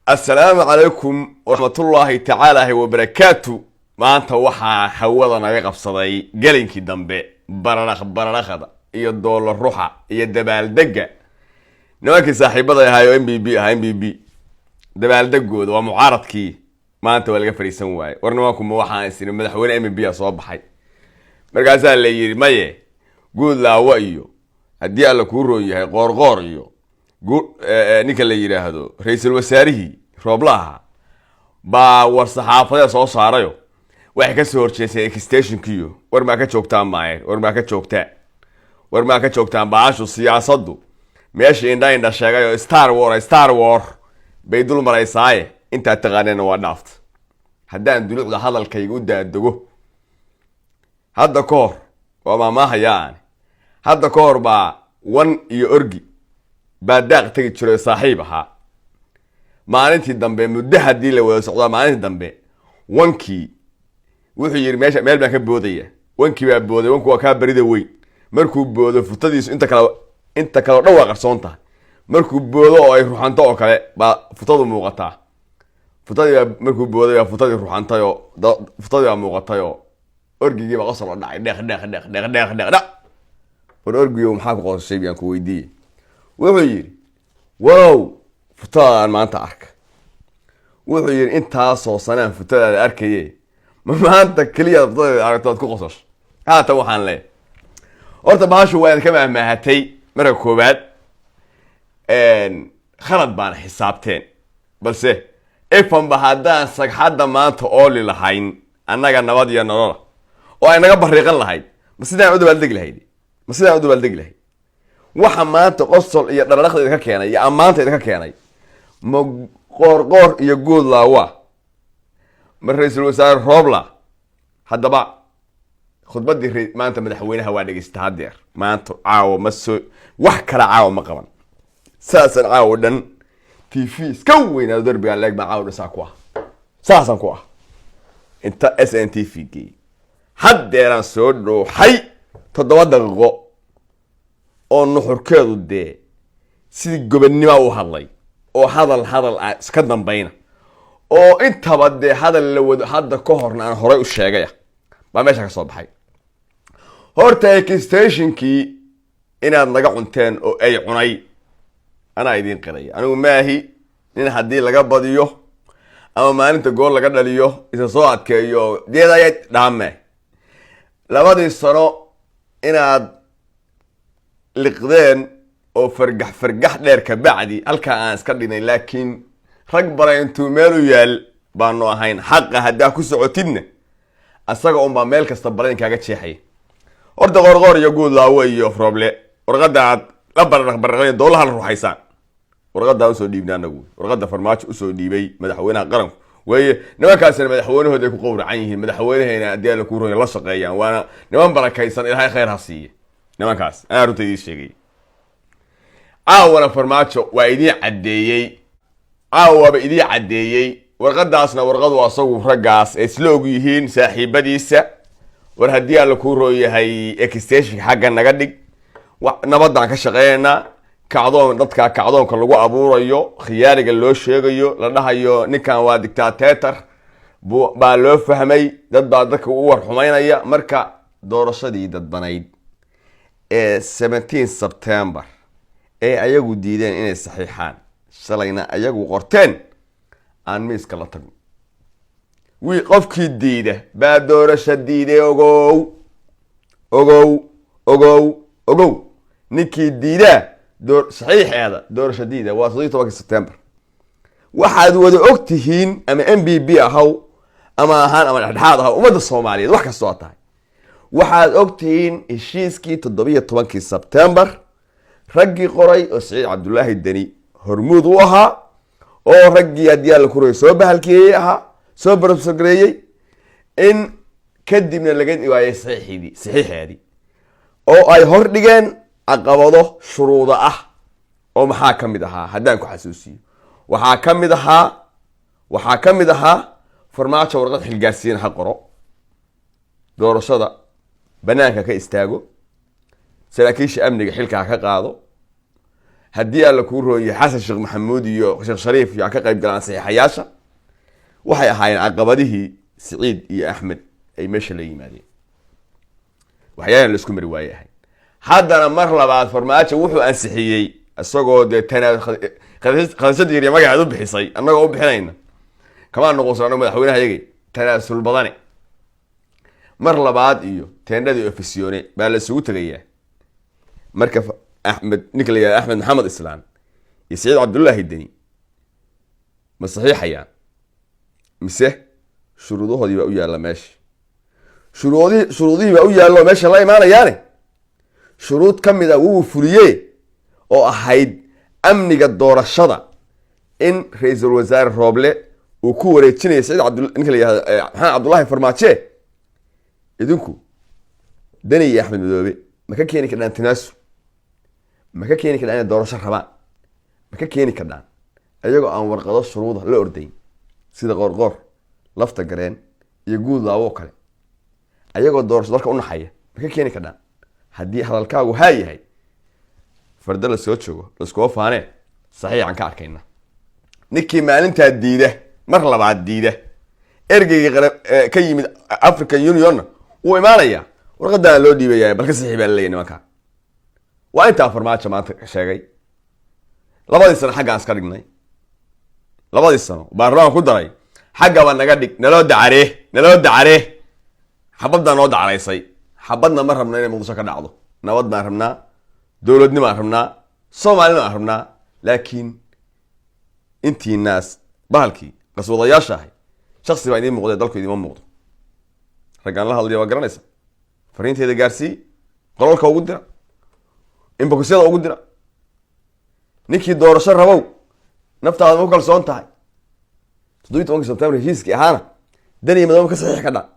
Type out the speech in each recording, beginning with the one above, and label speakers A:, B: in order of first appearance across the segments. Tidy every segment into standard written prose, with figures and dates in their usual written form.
A: السلام عليكم ورحمة الله تعالى وبركاته. ما أنت وحى حوضا نغيق بصدي قلنكي دنبي برنخ iyo doolar ruuxa iyo dabaaldega nimankii saaxiibada ahayo MBB dabaaldegooda waa mucaaradkii maanta waa laga fariisan waayay war nimanku ma waxaan isna madaxweyne MBB soo baxay markaas la yiri maye guud laawa iyo hadii alla ku roon yahay qoorqoor iyo ninka la yiraahdo ra'iisul wasaarihi Rooblaha ba war saxaafada soo saarayo waxay ka soo horjeesay extension-kiyo war ma ka joogtaan maayir war ma ka joogtaan baashu siyaasaddu meesha indha sheegayo Star War bay dul maraysaa inta taqaanana waa dhaaft haddaan dulucda hadalkaygu daadago hadda koor waa ma hayaan hadda koor ba wan iyo orgi ba daaq tagi jiray saaxiib ahaa maalintii dambe muddo hadii la wada socdo maalintii dambe wankii wuxuu yiri meesha meel baan ka boodaya wankii baa booday wanku waa ka barida weyn markuu boodo futadiisu inta kale dhawaaq qarsoonta markuu boodo oo ay ruuxanto oo kale ba futadu muuqataa futadii markuu boodo ya futadii ruuxantayo futadii muuqatayo orgigii ba qosol dhacay deeq war orgiyo maxaa ku qosay biyaan ku weydiiyay wuxuu yiri wow futaan maanta arka wuxuu yiri intaas oo sanaan futada arkayay ma maanta kaliya futada aragtood ku qosol haata waxaan leeyahay horta baashu waa ka maahatay marka koobaad khalad baan xisaabteen balse ifan ba hadaan sagxada maanta oo lahayn annaga nabad iyo nolol oo ay naga bariiqan lahayd ma sidaan u dabaaldegi lahayd waxa maanta qosol iyo dharaqda ka keenay iyo amaanta ka keenay ma qoorqoor iyo guud laawa ma ra'iisul wasaare Roobla hadaba khudbadii maanta madaxweynaha waa dhageystay hadeer maanta caawa ma soo wax kala caawa ma qaban saasan caawa dhan TV iska weyn darbiga leeg ma caawa dhisa ku ah saasan ku ah inta SNTV hadeeran soo dhooxay 7 daqiiqo oo nuxurkeedu de sidii gobannimo u hadlay oo hadal iska dambayna oo intaba de hadal la wado hadda ka horna aan horay u sheegay ba meesha ka soo baxay horta extension-kii inaad naga cunteen oo ay cunay ana idin qilay anigu maahi in hadii laga badiyo ama maalinta gool laga dhaliyo isa soo adkeeyo deedayay dhaame labadii sano inaad liqdeen oo fargax dheer ka bacdi halka aan iska dhinay laakiin rag bare intuu meel u yaal baanu ahayn xaq hadaa ku socotidna asaga baa meel kasta baleen kaaga jeexay horta qorqor iyo guud laawo iyo Rooble warqadaad la baraqay dowlaha la ruuxaysan warqada soo dhiibnaa nagu warqada farmaajo u soo dhiibay madaxweynaha qaranku way nimankaasina madaxweynahooda ku qowracan yihiin madaxweynaheena hadii la ku rooyo la shaqeeyaan waana niman barakaysan ilaahay khayr ha siiyo nimankaas aan runtii sheegay caawana farmaajo waa idin cadeeyay warqadaasna warqadu asagu ragaas isla og yihiin saaxiibadiisa war hadii alla ku rooyahay extension xagga naga dhig nabadan ka shaqeeyna kacdoonka lagu abuurayo khiyaariga loo sheegayo la dhahayo ninkan waa dictator baa loo fahmay dad baa dadka u war xumaynaya marka doorashadii dadbanayd ee 17 September ee ayagu diideen inay saxiixaan shalayna ayagu qorteen aan miiska la tagno wii qofkii diida baa doorasho diiday ogow ninkii diida saxiixeeda doorasho diida waa 17 September waxaad wada ogtihiin ama MBB ahaw ama ahaan ama dhexdhexaad ahaw umada Soomaaliyeed wax kasta oo tahay waxaad ogtihiin heshiiskii 17 September raggii qoray oo Saciid Cabdullaahi Dani hormuud u ahaa oo raggii hadii la kuray soo bahalkiyay ahaa soo barabsagreeyay in kadibna laga dhigaayay saxiixeedii oo ay hor dhigeen caqabado shuruudo ah oo maxaa kamid ahaa hadaan ku xasuusiyo waxaa kamid ahaa farmaajo warqad xilgaarsiin ha qoro doorashada banaanka ka istaago saraakiisha amniga xilka ka qaado haddii alla kuu rooyay xasan sheekh maxamuud iyo sheekh shariif yaa ka qayb galaan saxiixayaasha waxay ahaayeen caqabadihii siciid iyo axmed ay meesha la yimaadeen waxyaalan la isku mari waaye ahayd haddana mar labaad farmaajo wuxuu ansixiyey isagoo dee khadashadii iyo magaceed u bixisay annagoo u bixinayna kamaa noqonsano madaxweynaha yagay tanaasul badane mar labaad iyo teendhadii ofisyoone baa la isugu tegayaa marka axmed ninka la yihahda axmed maxamed islaan iyo saciid cabdullaahi deni ma saxiixayaan mise shuruudahoodii baa u yaalla meesha shuruudihii baa u yaallo meesha la imaanayaane shuruud ka mid a wuu fuliyee oo ahayd amniga doorashada in ra-iisul wasaare rooble uu ku wareejinayo saciid ninka la yihahda maxamed cabdullaahi farmaaje idinku deni iyo axmed madoobe ma ka keeni kardhaan tanaasul ma ka keeni kardhaan inay doorasho rabaan ma ka keeni kardhaan ayagoo aan warqado shuruuda la ordayn sida qoorqoor lafta gareen iyo guud laawo kale ayagoo doorasho dalka u naxaya ma ka keeni kardhaan haddii hadalkaagu haa yahay farda la soo joogo laiskuwa faanee saxiixan ka arkayna ninkii maalintaa diida mar labaad diida ergeygii ka yimid african unionna wuu imaanayaa warqadana loo dhiibayaa bal ka saxiix baa laleeyahy nimankaa waa intaa farmaajo maanta sheegay 2 sano xaggaan iska dhignay 2 sano baarlamaanka ku daray xaggaba naga dhig naloo dacaree xabaddaa noo dacaraysay xabadna ma rabna inay muqdisho ka dhacdo nabad baan rabnaa dowladnimo aan rabnaa soomaalina aan rabnaa laakiin intii naas bahalkii qaswadayaasha ahay shaksi baa idiin muuqdee dalku idiima muuqdo raggaan la hadlaya waa garanaysa fariinteeda gaarsii qololka ugu dira inbokusyada ugu dira ninkii doorasho rabow naftaada ma ku kalsoon tahay 17 Sebtembar heshiiskii ahaana dani madoobe ka saxiix ka dhac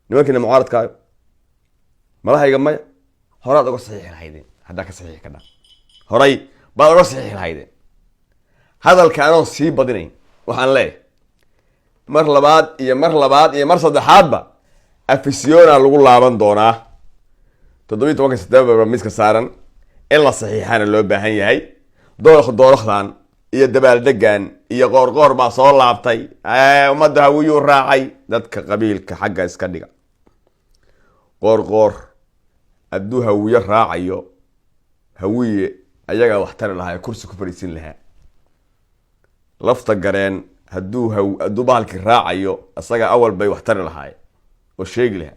A: nimankiina mucaaradkaayo malahayga maya horaad uga saxiix lahaydeen haddaa ka saxiix ka dhac horay baad uga saxiix lahaydeen hadalka anoon sii badinayn waxaan leeyahay mar labaad iyo mar saddexaadba afisyoona lagu laaban doonaa 17 Sebtembar miska saaran in la saxiixana loo baahan yahay doorashdan iyo dabaaldegan iyo qoorqoor baa soo laabtay ummadda hawiyuu raacay dadka qabiilka xagga iska dhiga qoorqoor hadduu hawiye raacayo hawiye ayagaa wax tari lahaa kursi ku fadhiisin lahaa lafta gareen hadduu bahalkii raacayo isaga awal bay wax tari lahaay oo sheegi lahaa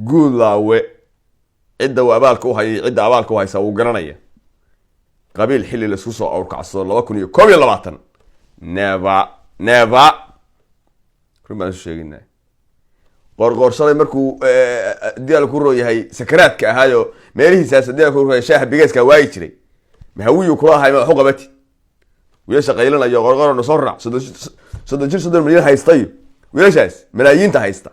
A: guud laawe cidda uu abaalka u hayay cidda abaalka u haysa wuu garanaya qabiil xilli la isku soo awrkacsado 2021 never rumaan sheeginaa qoorqoor shalay markuu diyaal ku rooyahay sakaraadka ahaayo meelihiisaas diyaal ku rooyahay shaaha bigeeska waayi jiray ma hawiyu kula ahay ma waxu qabati wiilasha qaylanayo qoorqoorna soo raac 30 milyan haystayo wiilashaas malaayiinta haysta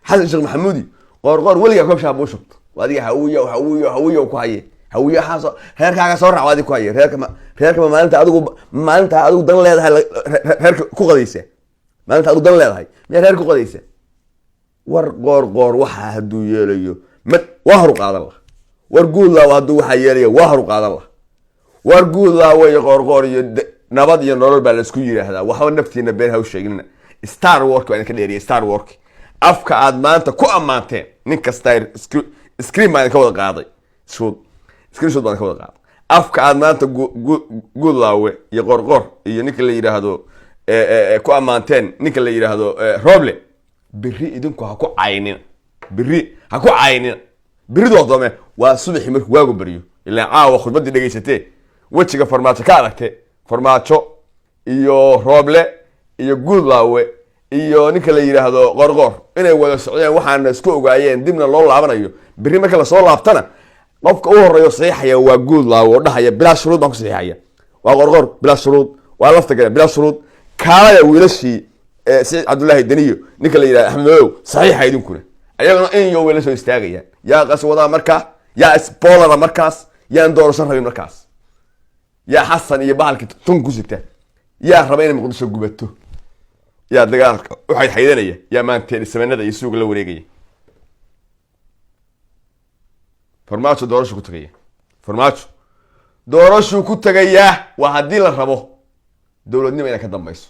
A: xasan sheekh maxamuudi qoorqoor weliga koob shaab u shubto wadiga hawiyo ku haye hawiyo xaaso reerkaaga soo raac wadi ku haye reerka maalinta adigu dan leedahay reerka ku qadaysa maalinta adigu dan leedahay miyaa reerka ku qadaysa war qoorqoor waxa hadduu yeelayo waa horu qaadan lah war guud laawa hadduu waxa yeelayo waa horu qaadan lah war guud laawa iyo qoorqoor iyo nabad iyo nolol baa la isku yiraahdaa waxba naftiina been haw sheegnina star work baan ka dheeriyay star work afka aad maanta ku amaanteen nin kasta screen baan ka wada qaaday screenshot baan ka wada qaaday afka aad maanta guud laawe iyo qoorqoor iyo ninka la yiraahdo ku amaanteen ninka la yiraahdo Roble biri idinku ha ku caynina biridu wadome waa subaxii markuu waagu bariyo ilaa caawa khudbadii dhageysatee wajiga farmaajo ka aragtee farmaajo iyo Roble iyo guud laawe iyo ninka la yiraahdo qoorqoor inay wada socdeen waxaana isku ogaayeen dibna loo laabanayo biri marka la soo laabtana qofka u horeeyo saxiixaya waa guud laawo dhaxaya bilaa shuruud baan ku saxiixaya waa qoorqoor bilaa shuruud waa lafta gale bilaa shuruud kaalaya wiilashii saciid cabdullaahi deniyo ninka la yiraahdo axmed madow saxiixa idinkuna ayagana in iyo wiilasho soo istaagayaan yaa qaswada markaa yaa spoiler markaas yaan doorasho rabin markaas yaa xasan iyo bahalki tun ku sita yaa raba in muqdisho gubato yaa dagaalka waxay xaydanaya yaa maanteen sameynada iyo suuq la wareegaya farmaajo doorasho ku tagaya farmaajo doorashuu ku tagayaa waa haddii la rabo dowladnimo inay ka dambayso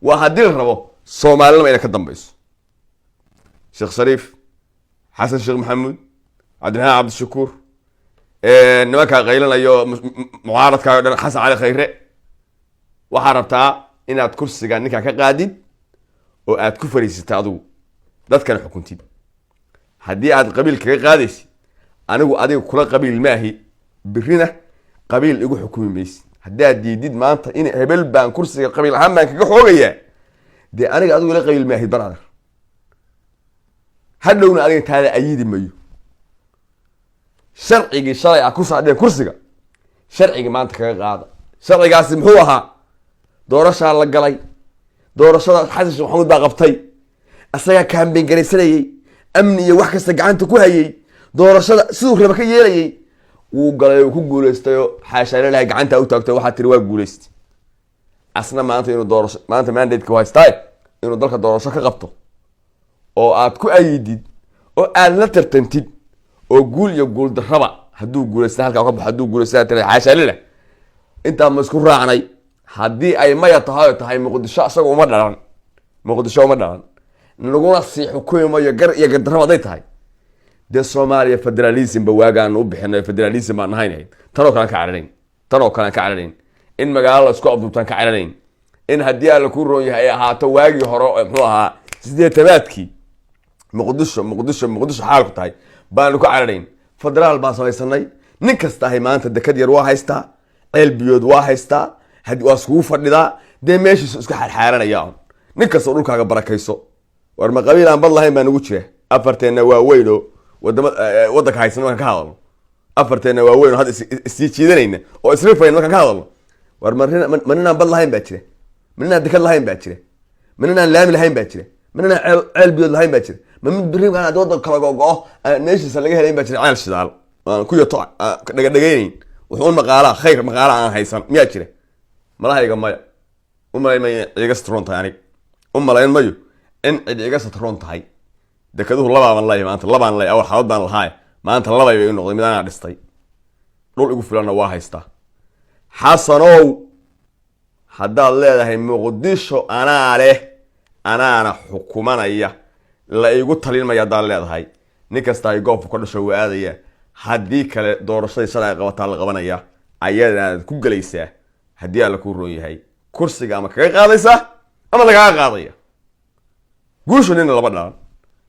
A: waa haddii la rabo soomaalinimo inay ka dambayso sheekh shariif xasan sheekh maxamuud cabdiraxmaan cabdishakuur nimankaa qaylanayo mucaaradka dhan xasan cali khayre waxaa rabtaa inaad kursiga ninkaa ka qaadid oo aad ku fariisatay adigu dadkana xukuntid haddii aad qabiil kaga qaadaysid anigu adiga kula qabiil maahi birina qabiil igu xukumi maysid haddii aad diidid maanta in hebel baan kursiga qabiil ahaan baan kaga xoogayaa dee aniga adigu ila qabiil maahid brother hadhowna adiga taada ayidi mayo sharcigii shalay ah ku saadheen kursiga sharcigii maanta kaga qaada sharcigaasi muxuu ahaa doorashaa la galay doorashada xasan sheekh maxamuud baa qabtay asagaa kaambeyn garaysanayey amni iyo wax kasta gacanta ku hayay doorashada siduu raba ka yeelayay wuu galay uu ku guulaystayo xaashaale lahay gacanta u taagtay waxaa tiri waa guulaystay asna maanta inuu doorasho maanta mandate-ka haystaa inuu dalka doorasho ka qabto oo aad ku ayidid oo aad la tartantid oo guul iyo guul darraba hadduu guulaysta halkaa ka baxo hadduu guulaysta tiri xaashaale leh intaa ma isku raacnay haddii ay maya tahay muqdisho asaga uma dhalan muqdisho uma dhalan naguna sii xukumi mayo gar iyo gardarraba hadday tahay dee soomaaliya federalism ba waagaan u bixinay federalism baan nahayn tanoo kale aan ka cararayn in magaalo la isku abduubtaan ka cararayn in haddii alla ku roon yahay ay ahaato waagii hore muxuu ahaa 80-aadkii muqdisho xaalku tahay baanu ku cararayn federaal baan samaysanay nin kasta ahay maanta dekad yar waa haystaa ceel biyood waa haystaa waa iskugu fadhidaa dee meeshiisu iska xaarxaaranaya nin kastoo dhulkaaga barakayso war ma qabiil aan bad lahayn baa nagu jira afarteenna waa weyn oo waddanka haysan markaan ka hadalno afarteenna waa weyn oo hadda isii jiidanayna oo isrifayn markaan ka hadalno war ma ninaan bad lahayn baa jira ma ninaan dekad lahayn baa jira ma ninaan laami lahayn baa jira ma ninaan ceel biyood lahayn baa jira ma mid biriim aan waddanka kala gogo meeshiisa laga helayn baa jira ceel shidaal aan ku yato dhagadhagaynayn wuxuun maqaalaa khayr maqaala aan haysan miyaa jira malahayga maya u malayn mayo iga satron tahay anig u malayn mayo in cid iga satron tahay dekaduhu labaaban lay maanta labaan lay awal xaalad baan lahaay maanta labay bay noqday mid anaa dhistay dhul igu filanna waa haystaa xasanow haddaad leedahay muqdisho anaa leh anaana xukumanaya la igu talinmaya haddaad leedahay nin kasta ay goobka ka dhasho waa aadaya haddii kale doorashadii shalay ay qabataa la qabanaya ayadaad ku gelaysaa haddii alla kuu roon yahay kursiga ama kaga qaadaysaa ama lagaga qaadaya guushu nina laba dhalan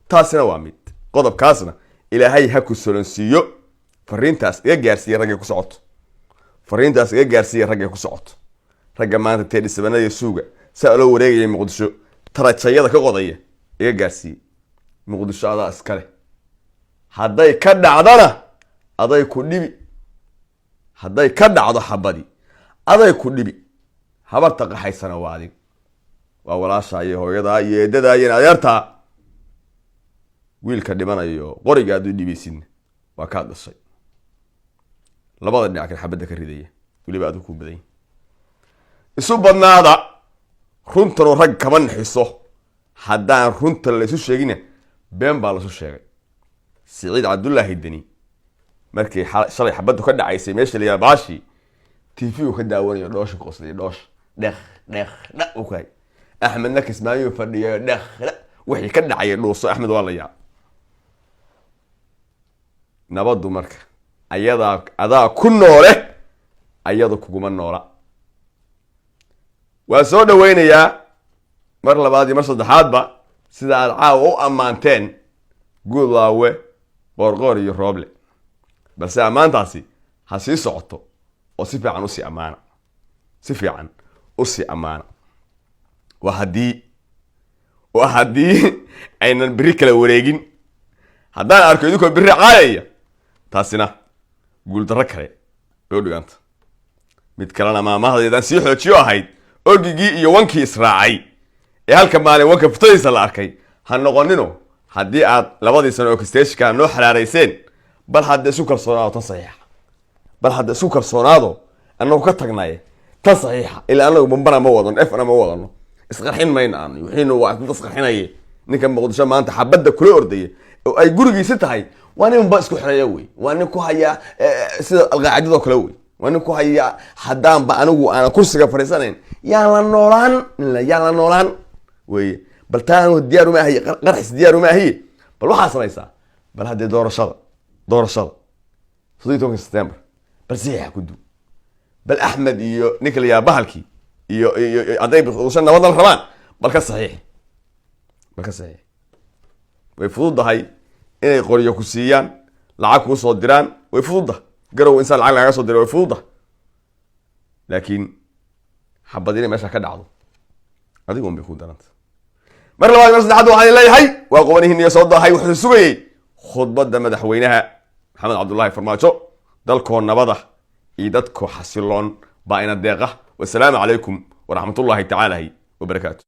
A: taasina waa mid qodobkaasna ilaahay ha ku solonsiiyo fariintaas iga gaarsiiya raggay ku socoto fariintaas iga gaarsiiya raggay ku socoto ragga maanta teedhisabanada suuga saa loo wareegayay muqdisho tarajayada ka qodaya iga gaarsiiye muqdisho adaa iskale hadday ka dhacdana aday ku dhibi hadday ka dhacdo xabadi aday ku dhibi habarta qaxaysana waa adig waa walaashaa iyo hooyadaa iyo eedadaa iyo adeertaa wiilka dhimanayo qoriga aad u dhibaysidna waa kaa dhashay labada dhinac kan xabadda ka ridaya weliba aad ku badan isu badnaada runtanoo rag kama naxiso haddaan runta la isu sheegina been baa lasu sheegay siciid cabdullaahi deni markii shalay xabaddu ka dhacaysay meesha la baashi tv ka daawanayo dhoosha qoslay dhoosh dheq u kay axmedna kismaayo fadhiyo dheq wixii ka dhacay dhuuso axmed waa la yaa nabadu marka adaa ku noole ayadu kuguma noola waa soo dhaweynayaa mar labaad iyo mar saddexaadba sida aad caawa u ammaanteen guudlaawe qoorqoor iyo rooble balse ammaantaasi ha sii socoto oo si fiican usii ammaana waa haddii aynan biri kala wareegin haddaan arko idinkoo biri caayaya taasina guuldarro kale oo dhiganta mid kalena maamahdeedaan sii xoojiyo ahayd orgigii iyo wankii israacay ee halka maalin wanka futadiisa la arkay ha noqonino haddii aad labadii sano oo kasteshka noo xaraarayseen bal hadda isu kalsoonaado tan saxiixa annagu ka tagnaye tan saxiixa ilaa annagu bambana ma wadano fna ma wadano isqarxin mayna aan wixiinu waa isqarxinaye ninka muqdisho maanta xabadda kula ordaya oo ay gurigiisa tahay waa nin ba isku xireeya wey waa nin ku haya sida alqaacidadoo kale wey وأنكو هيا حدان بأنو أنا كرسي فريسانين يلا نولان يلا نولان وي بل تانو الديار ما هي قرحس الديار ما هي بل وحاس رئيسا بل هذه دور الشغل صديتهم سبتمبر بل سيحة كدو بل أحمد نيكل يا بهلكي عدي وصلنا وضع الحرمان بل كالصحيح ويفضل هاي إني قرية كسيان لعاك وصل الديران ويفضل قروا إنسان العقل وصل الديران ويفضل لكن حبديني ماشي كده عضو أديكم بيخون دانت مر لو أنا صدق عضو هاي هاي وقوانيه إني صدق هاي وحسوي خطبة ده مدحوينها محمد عبد الله فرماجو دالكون نبضه إيدتكو حسيلون باين الدقة والسلام عليكم ورحمة الله تعالى وبركاته.